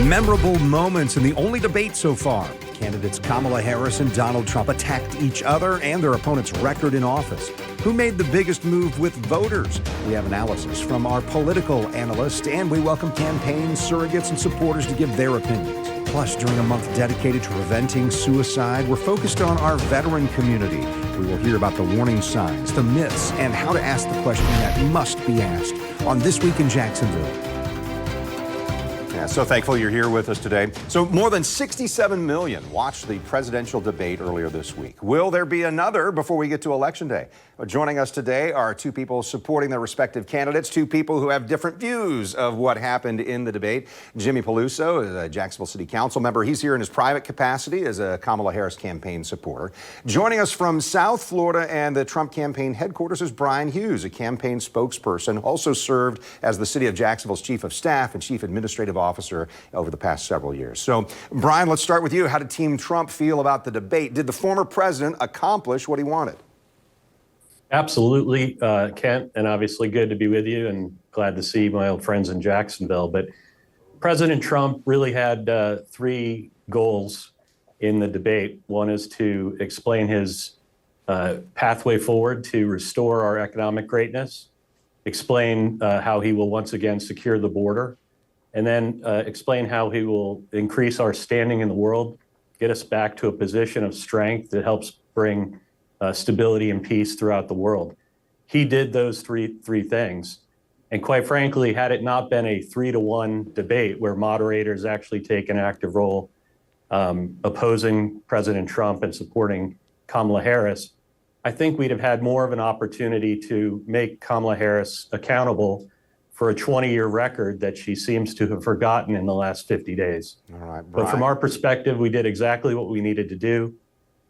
Memorable moments in the only debate so far. Candidates Kamala Harris and Donald Trump attacked each other and their opponent's record in office. Who made the biggest move with voters? We have analysis from our political analyst, and we welcome campaigns, surrogates, and supporters to give their opinions. Plus, during a month dedicated to preventing suicide, we're focused on our veteran community. We will hear about the warning signs, the myths, and how to ask the question that must be asked on This Week in Jacksonville. Yeah, so thankful you're here with us today. So more than 67 million watched the presidential debate earlier this week. Will there be another before we get to Election Day? Well, joining us today are two people supporting their respective candidates, two people who have different views of what happened in the debate. Jimmy Peluso is a Jacksonville City Council member. He's here in his private capacity as a Kamala Harris campaign supporter. Joining us from South Florida and the Trump campaign headquarters is Brian Hughes, a campaign spokesperson, also served as the City of Jacksonville's Chief of Staff and Chief Administrative Officer over the past several years. So, Brian, let's start with you. How did Team Trump feel about the debate? Did the former president accomplish what he wanted? Absolutely, Kent, and obviously good to be with you and glad to see my old friends in Jacksonville. But President Trump really had three goals in the debate. One is to explain his pathway forward to restore our economic greatness, explain how he will once again secure the border, and then explain how he will increase our standing in the world, get us back to a position of strength that helps bring stability and peace throughout the world. He did those three things. And quite frankly, had it not been a 3-to-1 debate where moderators actually take an active role opposing President Trump and supporting Kamala Harris, I think we'd have had more of an opportunity to make Kamala Harris accountable for a 20-year record that she seems to have forgotten in the last 50 days. All right, Brian. But from our perspective, we did exactly what we needed to do.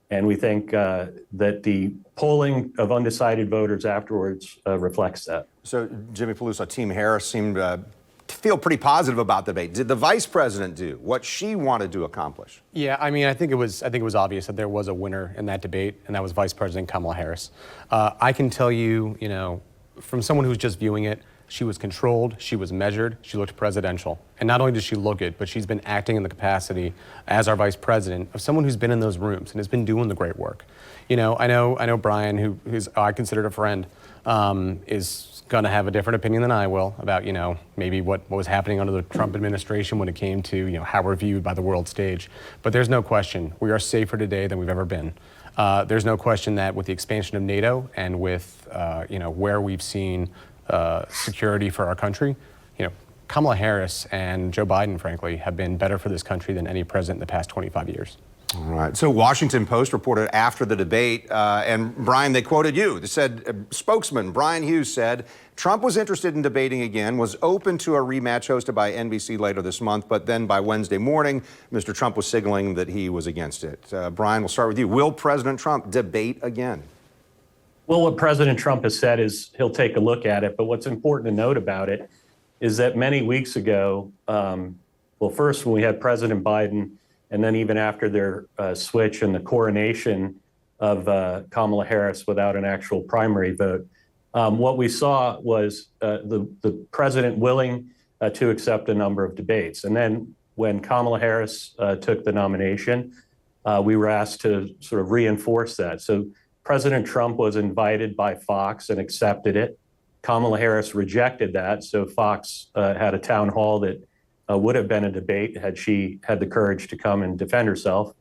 And we think that the polling of undecided voters afterwards reflects that. So, Jimmy Peluso, Team Harris seemed to feel pretty positive about the debate. Did the vice president do what she wanted to accomplish? Yeah, I mean, I think it was obvious that there was a winner in that debate, and that was Vice President Kamala Harris. I can tell you, from someone who's just viewing it, she was controlled, she was measured, she looked presidential. And not only did she look it, but she's been acting in the capacity as our vice president of someone who's been in those rooms and has been doing the great work. I know Brian, who's I considered a friend, is going to have a different opinion than I will about, maybe what was happening under the Trump administration when it came to, how we're viewed by the world stage. But there's no question, we are safer today than we've ever been. There's no question that with the expansion of NATO and with, where we've seen security for our country, Kamala Harris and Joe Biden, frankly, have been better for this country than any president in the past 25 years. All right. So Washington Post reported after the debate, and Brian, they quoted you. They said, spokesman Brian Hughes said, Trump was interested in debating again, was open to a rematch hosted by NBC later this month, but then by Wednesday morning, Mr. Trump was signaling that he was against it. Brian, we'll start with you. Will President Trump debate again? Well, what President Trump has said is he'll take a look at it. But what's important to note about it is that many weeks ago, first when we had President Biden, and then even after their switch and the coronation of Kamala Harris without an actual primary vote, what we saw was the president willing to accept a number of debates. And then when Kamala Harris took the nomination, we were asked to sort of reinforce that. So President Trump was invited by Fox and accepted it. Kamala Harris rejected that. So Fox had a town hall that would have been a debate had she had the courage to come and defend herself.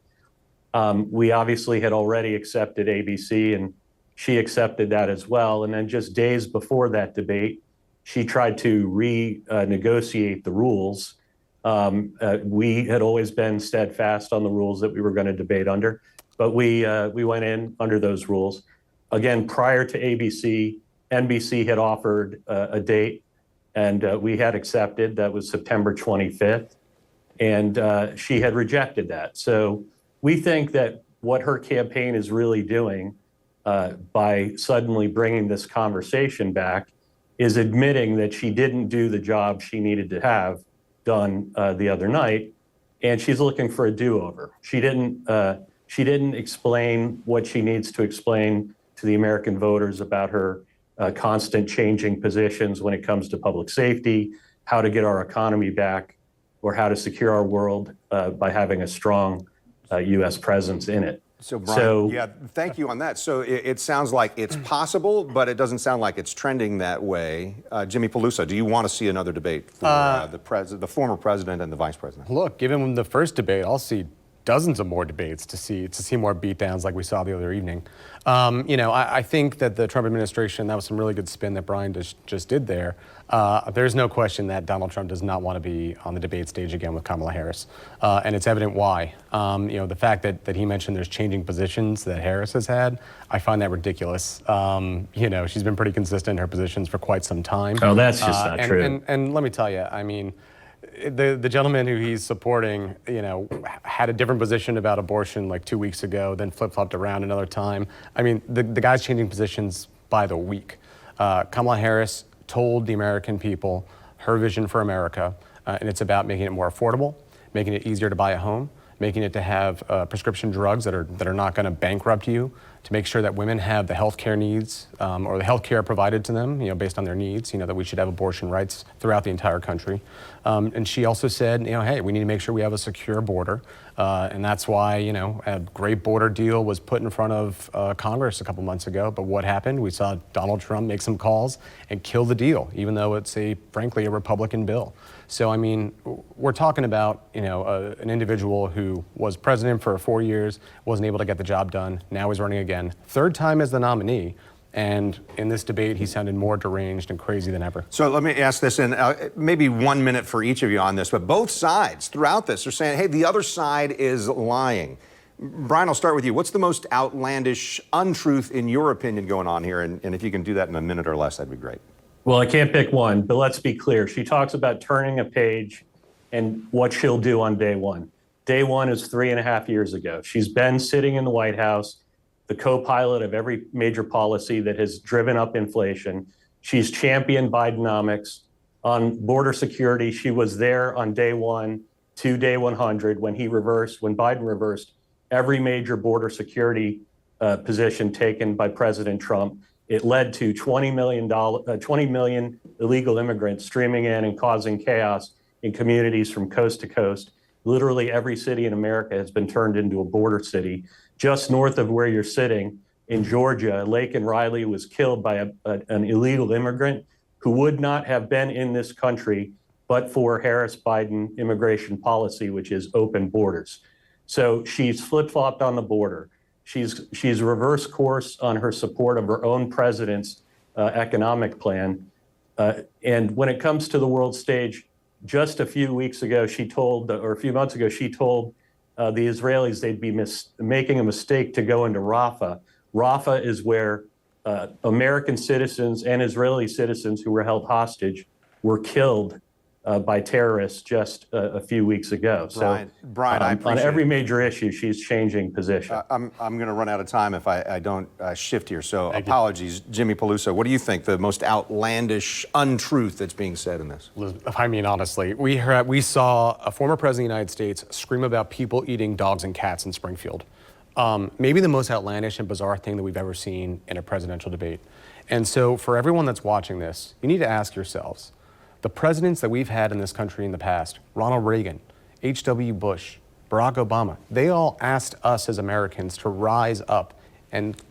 We obviously had already accepted ABC, and she accepted that as well. And then just days before that debate, she tried to renegotiate the rules. We had always been steadfast on the rules that we were going to debate under. But we went in under those rules. Again, prior to ABC, NBC had offered a date, and we had accepted. That was September 25th, and she had rejected that. So we think that what her campaign is really doing by suddenly bringing this conversation back is admitting that she didn't do the job she needed to have done the other night, and she's looking for a do-over. She didn't explain what she needs to explain to the American voters about her constant changing positions when it comes to public safety, how to get our economy back or how to secure our world by having a strong U.S. presence in it. So, Brian, yeah, thank you on that. So it sounds like it's possible, but it doesn't sound like it's trending that way. Jimmy Peluso, do you want to see another debate for the former president and the vice president? Look, given the first debate, I'll see dozens of more debates to see more beatdowns like we saw the other evening. I think that the Trump administration, that was some really good spin that Brian just did there. There's no question that Donald Trump does not want to be on the debate stage again with Kamala Harris. And it's evident why. The fact that he mentioned there's changing positions that Harris has had, I find that ridiculous. She's been pretty consistent in her positions for quite some time. Oh, that's just not true. And let me tell you, I mean, the gentleman who he's supporting, had a different position about abortion like 2 weeks ago, then flip-flopped around another time. I mean, the guy's changing positions by the week. Kamala Harris told the American people her vision for America, and it's about making it more affordable, making it easier to buy a home, making it to have prescription drugs that are not going to bankrupt you, to make sure that women have the health care needs or the health care provided to them, based on their needs, that we should have abortion rights throughout the entire country. And she also said, hey, we need to make sure we have a secure border. And that's why, a great border deal was put in front of Congress a couple months ago. But what happened? We saw Donald Trump make some calls and kill the deal, even though it's frankly, a Republican bill. So, I mean, we're talking about, an individual who was president for 4 years, wasn't able to get the job done. Now he's running again. Third time as the nominee. And in this debate, he sounded more deranged and crazy than ever. So let me ask this in maybe 1 minute for each of you on this, but both sides throughout this are saying, hey, the other side is lying. Brian, I'll start with you. What's the most outlandish untruth, in your opinion, going on here? And if you can do that in a minute or less, that'd be great. Well, I can't pick one, but let's be clear. She talks about turning a page and what she'll do on day one. Day one is 3.5 years ago. She's been sitting in the White House, the co-pilot of every major policy that has driven up inflation. She's championed Bidenomics. On border security, she was there on day one to day 100 when Biden reversed every major border security position taken by President Trump. It led to 20 million illegal immigrants streaming in and causing chaos in communities from coast to coast. Literally every city in America has been turned into a border city. Just north of where you're sitting in Georgia, Laken Riley was killed by an illegal immigrant who would not have been in this country but for Harris-Biden immigration policy, which is open borders. So she's flip-flopped on the border. She's reversed course on her support of her own president's economic plan. And when it comes to the world stage, just a few months ago, she told the Israelis they'd be making a mistake to go into Rafah. Rafah is where American citizens and Israeli citizens who were held hostage were killed by terrorists just a few weeks ago. Brian, I appreciate on every major issue, she's changing position. I'm going to run out of time if I don't shift here. So apologies, Jimmy Peluso. What do you think the most outlandish untruth that's being said in this? I mean, honestly, we saw a former president of the United States scream about people eating dogs and cats in Springfield. Maybe the most outlandish and bizarre thing that we've ever seen in a presidential debate. And so for everyone that's watching this, you need to ask yourselves, the presidents that we've had in this country in the past, Ronald Reagan, H.W. Bush, Barack Obama, they all asked us as Americans to rise up and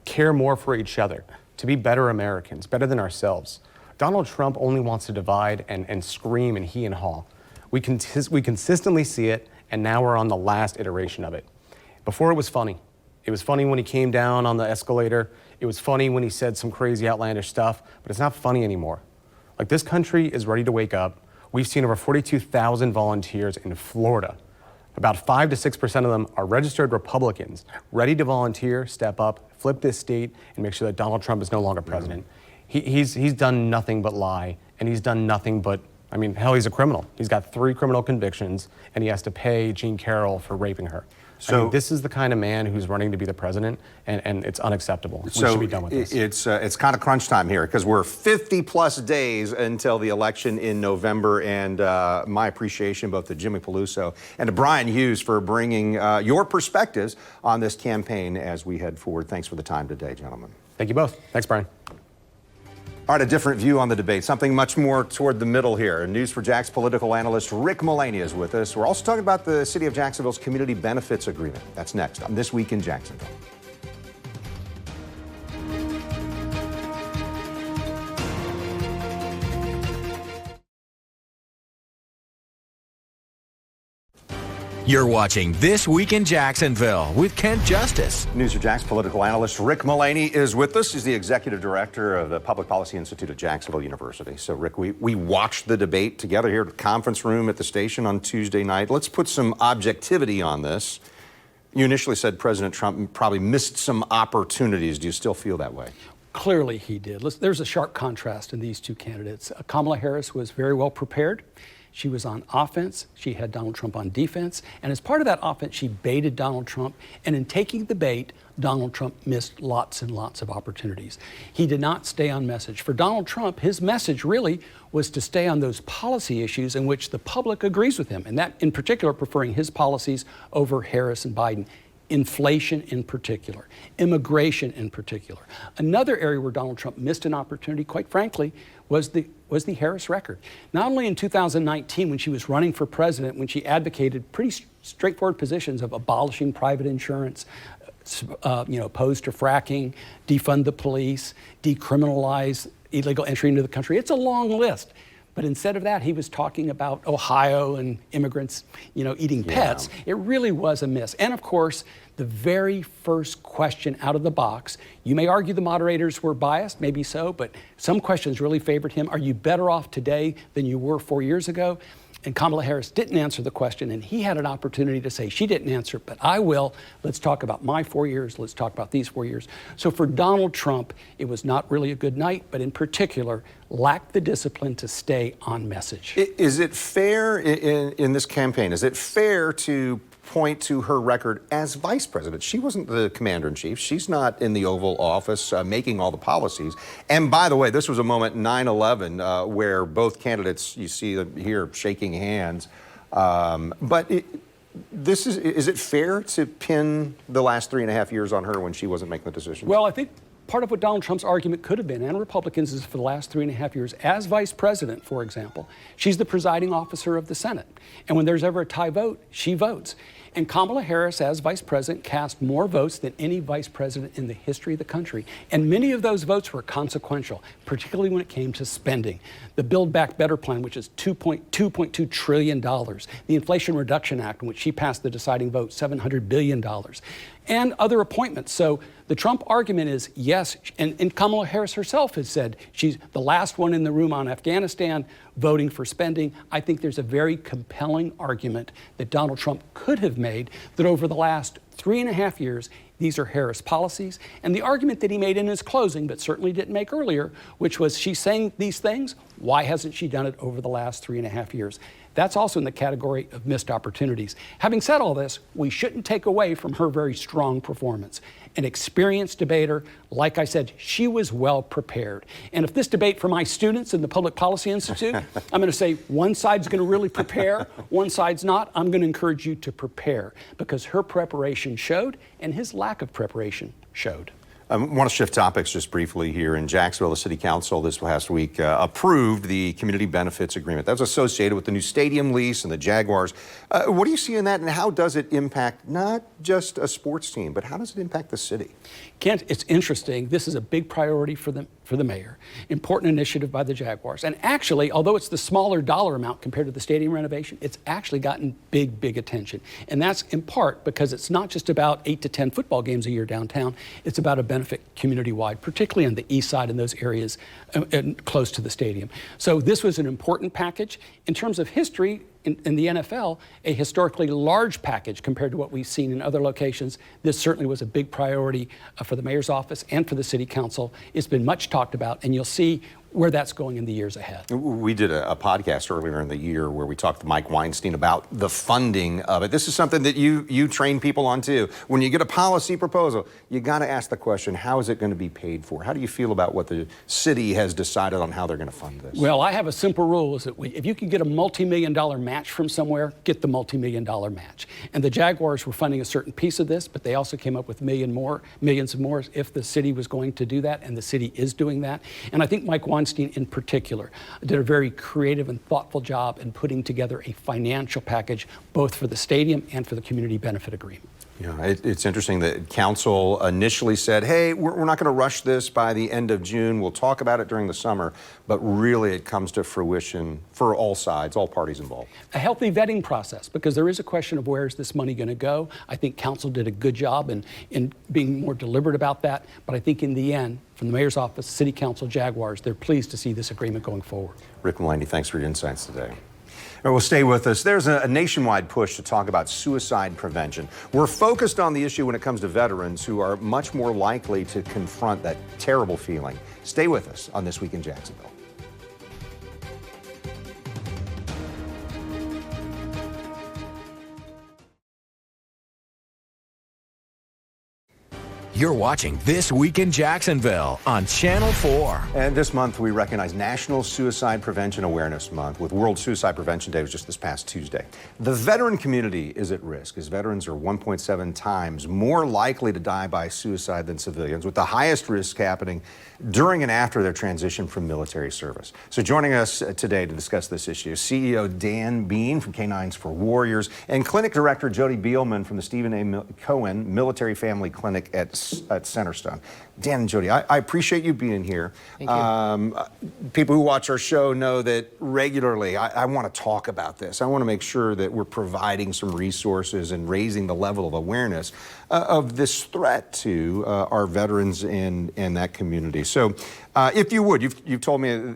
care more for each other, to be better Americans, better than ourselves. Donald Trump only wants to divide and scream and he and haw. We consistently see it, and now we're on the last iteration of it. Before it was funny. It was funny when he came down on the escalator. It was funny when he said some crazy outlandish stuff, but it's not funny anymore. Like, this country is ready to wake up. We've seen over 42,000 volunteers in Florida. About 5 to 6% of them are registered Republicans, ready to volunteer, step up, flip this state, and make sure that Donald Trump is no longer president. He's done nothing but lie, and he's done nothing but, I mean, hell, he's a criminal. He's got 3 criminal convictions, and he has to pay Jean Carroll for raping her. So I mean, this is the kind of man who's running to be the president, and it's unacceptable. We should be done with this. It's kind of crunch time here because we're 50+ days until the election in November, and my appreciation both to Jimmy Peluso and to Brian Hughes for bringing your perspectives on this campaign as we head forward. Thanks for the time today, gentlemen. Thank you both. Thanks, Brian. All right, a different view on the debate, something much more toward the middle here. News4Jax political analyst Rick Mullaney is with us. We're also talking about the City of Jacksonville's Community Benefits Agreement. That's next on This Week in Jacksonville. You're watching This Week in Jacksonville with Kent Justice. News4Jax political analyst Rick Mullaney is with us. He's the executive director of the Public Policy Institute at Jacksonville University. So, Rick, we watched the debate together here at the conference room at the station on Tuesday night. Let's put some objectivity on this. You initially said President Trump probably missed some opportunities. Do you still feel that way? Clearly he did. There's a sharp contrast in these two candidates. Kamala Harris was very well prepared. She was on offense. She had Donald Trump on defense. And as part of that offense, she baited Donald Trump. And in taking the bait, Donald Trump missed lots and lots of opportunities. He did not stay on message. For Donald Trump, his message really was to stay on those policy issues in which the public agrees with him. And that, in particular, preferring his policies over Harris and Biden. Inflation in particular, immigration in particular. Another area where Donald Trump missed an opportunity, quite frankly, was the Harris record. Not only in 2019 when she was running for president, when she advocated pretty straightforward positions of abolishing private insurance, opposed to fracking, defund the police, decriminalize illegal entry into the country. It's a long list. But instead of that, he was talking about Ohio and immigrants, eating pets. It really was a miss. And of course, the very first question out of the box, you may argue the moderators were biased, maybe so, but some questions really favored him. Are you better off today than you were 4 years ago? And Kamala Harris didn't answer the question, and he had an opportunity to say, she didn't answer, but I will. Let's talk about my 4 years. Let's talk about these 4 years. So for Donald Trump, it was not really a good night, but in particular, lacked the discipline to stay on message. Is it fair in this campaign, is it fair to point to her record as vice president? She wasn't the commander-in-chief. She's not in the Oval Office making all the policies. And by the way, this was a moment, 9/11, where both candidates, you see them here shaking hands. But is it fair to pin the last 3.5 years on her when she wasn't making the decision? Well, I think part of what Donald Trump's argument could have been, and Republicans, is for the last 3.5 years, as vice president, for example, she's the presiding officer of the Senate. And when there's ever a tie vote, she votes. And Kamala Harris, as vice president, cast more votes than any vice president in the history of the country. And many of those votes were consequential, particularly when it came to spending. The Build Back Better plan, which is $2.2 trillion. The Inflation Reduction Act, in which she passed the deciding vote, $700 billion. And other appointments. So the Trump argument is, yes, and Kamala Harris herself has said she's the last one in the room on Afghanistan voting for spending. I think there's a very compelling argument that Donald Trump could have made that over the last 3.5 years, these are Harris policies. And the argument that he made in his closing, but certainly didn't make earlier, which was she's saying these things, why hasn't she done it over the last 3.5 years? That's also in the category of missed opportunities. Having said all this, we shouldn't take away from her very strong performance. An experienced debater, like I said, she was well prepared. And if this debate for my students in the Public Policy Institute, I'm going to say one side's going to really prepare, one side's not. I'm going to encourage you to prepare because her preparation showed and his lack of preparation showed. I want to shift topics just briefly here. In Jacksonville, the City Council this past week approved the Community Benefits Agreement. That was associated with the new stadium lease and the Jaguars. What do you see in that, and how does it impact not just a sports team, but how does it impact the city? Kent, it's interesting. This is a big priority for the mayor. Important initiative by the Jaguars. And actually, although it's the smaller dollar amount compared to the stadium renovation, it's actually gotten big attention. And that's in part because it's not just about 8 to 10 football games a year downtown. It's about a benefit community-wide, particularly on the east side in those areas close to the stadium. So this was an important package. In terms of history, in the NFL, a historically large package compared to what we've seen in other locations. This certainly was a big priority for the mayor's office and for the city council. It's been much talked about, and you'll see where that's going in the years ahead. We did a podcast earlier in the year where we talked to Mike Weinstein about the funding of it. This is something that you train people on too. When you get a policy proposal, you got to ask the question, how is it going to be paid for? How do you feel about what the city has decided on how they're going to fund this? Well, I have a simple rule, is that if you can get a multi-million-dollar match from somewhere, get the multi-million-dollar match. And the Jaguars were funding a certain piece of this, but they also came up with millions more if the city was going to do that, and the city is doing that. And I think Mike Weinstein Weinstein in particular, did a very creative and thoughtful job in putting together a financial package, both for the stadium and for the community benefit agreement. Yeah, it's interesting that council initially said, hey, we're not going to rush this by the end of June. We'll talk about it during the summer. But really, it comes to fruition for all sides, all parties involved. A healthy vetting process, because there is a question of where is this money going to go. I think council did a good job in being more deliberate about that. But I think in the end, from the mayor's office, city council, Jaguars, they're pleased to see this agreement going forward. Rick Mulaney, thanks for your insights today. Well, stay with us. There's a nationwide push to talk about suicide prevention. We're focused on the issue when it comes to veterans who are much more likely to confront that terrible feeling. Stay with us on This Week in Jacksonville. You're watching This Week in Jacksonville on Channel 4. And this month, we recognize National Suicide Prevention Awareness Month, with World Suicide Prevention Day was just this past Tuesday. The veteran community is at risk, as veterans are 1.7 times more likely to die by suicide than civilians, with the highest risk happening during and after their transition from military service. So joining us today to discuss this issue, CEO Dan Bean from Canines for Warriors and Clinic Director Jody Beelman from the Stephen A. Cohen Military Family Clinic at Centerstone. Dan and Jody, I appreciate you being here. Thank you. People who watch our show know that regularly I want to talk about this. I want to make sure that we're providing some resources and raising the level of awareness of this threat to our veterans and that community. So if you would, you've told me,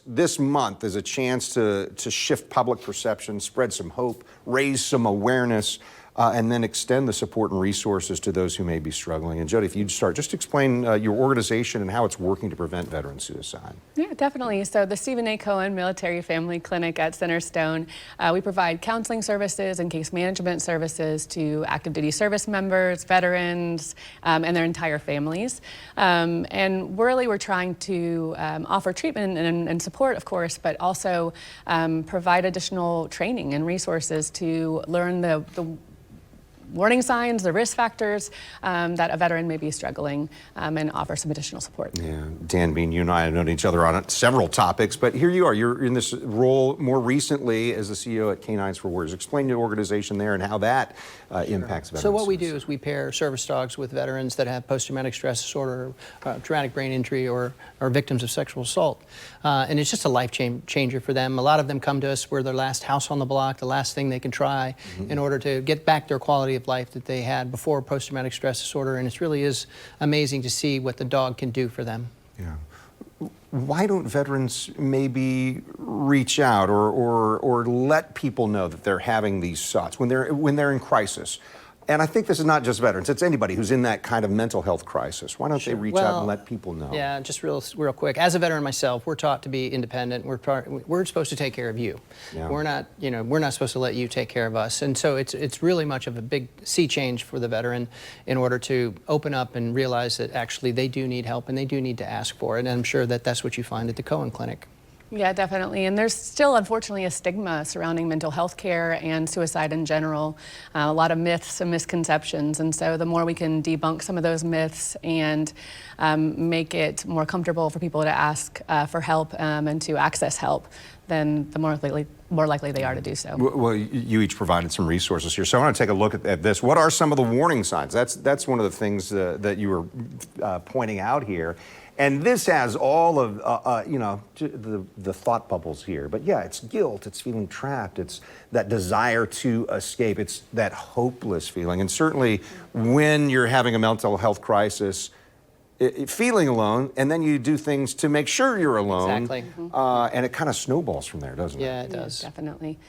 this month is a chance to shift public perception, spread some hope, raise some awareness, and then extend the support and resources to those who may be struggling. And Jody, if you'd start, just explain your organization and how it's working to prevent veteran suicide. Yeah, definitely. So the Stephen A. Cohen Military Family Clinic at Centerstone, we provide counseling services and case management services to active duty service members, veterans, and their entire families. And really we're trying to offer treatment and support, of course, but also provide additional training and resources to learn the warning signs, the risk factors that a veteran may be struggling, and offer some additional support. Yeah, Dan Bean, you and I have known each other on several topics, but here you are. You're in this role more recently as the CEO at Canines for Warriors. Explain your organization there and how that impacts veterans. So what we do is we pair service dogs with veterans that have post-traumatic stress disorder, traumatic brain injury, or victims of sexual assault. And it's just a life changer for them. A lot of them come to us. We're their last house on the block, the last thing they can try in order to get back their quality of life that they had before post-traumatic stress disorder. And it really is amazing to see what the dog can do for them. Yeah. Why don't veterans maybe reach out or let people know that they're having these thoughts when they're in crisis? And I think this is not just veterans, it's anybody who's in that kind of mental health crisis. Why don't they reach out and let people know? Yeah, just real quick. As a veteran myself, we're taught to be independent. We're supposed to take care of you. Yeah. We're not supposed to let you take care of us. And so it's really much of a big sea change for the veteran in order to open up and realize that actually they do need help and they do need to ask for it. And I'm sure that that's what you find at the Cohen Clinic. Yeah, definitely. And there's still, unfortunately, a stigma surrounding mental health care and suicide in general. A lot of myths and misconceptions. And so the more we can debunk some of those myths and make it more comfortable for people to ask for help and to access help, then the more likely they are to do so. Well, you each provided some resources here, so I want to take a look at this. What are some of the warning signs? That's one of the things that you were pointing out here. And this has all of, the thought bubbles here. But yeah, it's guilt, it's feeling trapped, it's that desire to escape, it's that hopeless feeling. And certainly when you're having a mental health crisis, feeling alone, and then you do things to make sure you're alone. Exactly. And it kind of snowballs from there, doesn't it? Yeah, it does. Yeah, definitely.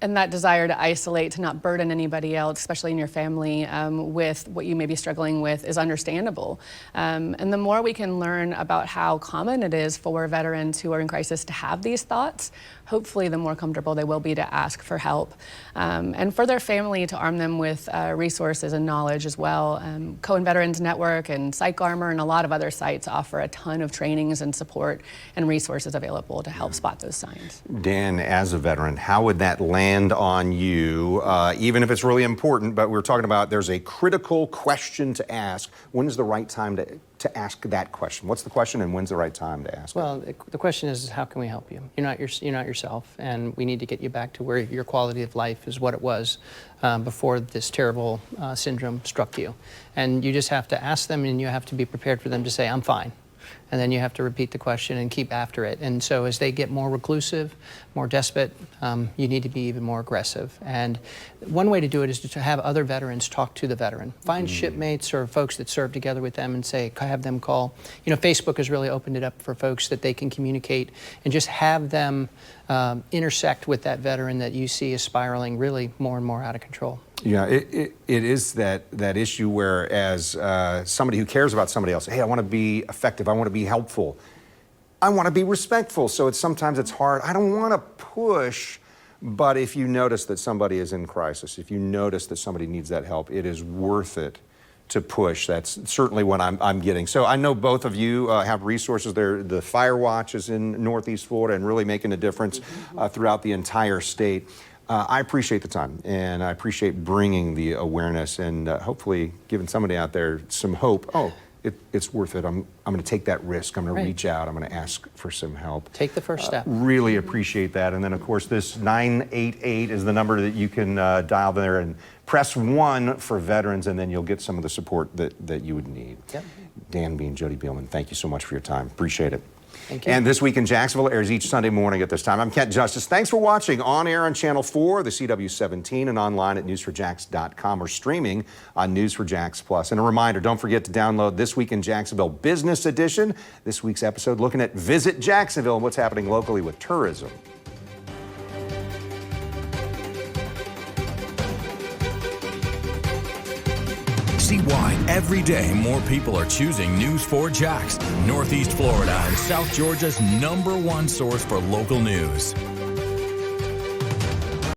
And that desire to isolate, to not burden anybody else, especially in your family, with what you may be struggling with is understandable. And the more we can learn about how common it is for veterans who are in crisis to have these thoughts, hopefully the more comfortable they will be to ask for help. And for their family to arm them with resources and knowledge as well. Cohen Veterans Network and Psych Armor and a lot of other sites offer a ton of trainings and support and resources available to help spot those signs. Dan, as a veteran, how would that land land on you, even if it's really important. But we're talking about there's a critical question to ask. When is the right time to ask that question? What's the question, and when's the right time to ask it? Well, the question is how can we help you? You're not yourself, and we need to get you back to where your quality of life is what it was before this terrible syndrome struck you. And you just have to ask them, and you have to be prepared for them to say, I'm fine. And then you have to repeat the question and keep after it. And so as they get more reclusive, more despot, you need to be even more aggressive. And one way to do it is to have other veterans talk to the veteran. Find shipmates or folks that serve together with them and say, have them call. You know, Facebook has really opened it up for folks that they can communicate and just have them intersect with that veteran that you see is spiraling really more and more out of control. Yeah, it is that issue where as somebody who cares about somebody else, hey, I want to be effective, I want to be helpful, I want to be respectful. So sometimes it's hard. I don't want to push, but if you notice that somebody is in crisis, if you notice that somebody needs that help, it is worth it to push. That's certainly what I'm getting. So I know both of you have resources there. The Fire Watch is in Northeast Florida and really making a difference throughout the entire state. I appreciate the time, and I appreciate bringing the awareness and hopefully giving somebody out there some hope. Oh, it's worth it. I'm going to take that risk. I'm going to reach out. I'm going to ask for some help. Take the first step. Really appreciate that. And then, of course, this 988 is the number that you can dial there and press 1 for veterans, and then you'll get some of the support that you would need. Yep. Dan Bean, Jody Beelman, thank you so much for your time. Appreciate it. Thank you. And This Week in Jacksonville airs each Sunday morning at this time. I'm Kent Justice. Thanks for watching on air on Channel 4, the CW17, and online at news4jax.com or streaming on News4Jax Plus. And a reminder, don't forget to download This Week in Jacksonville Business Edition. This week's episode looking at Visit Jacksonville and what's happening locally with tourism. See why every day more people are choosing News 4 Jax, Northeast Florida and South Georgia's #1 source for local news.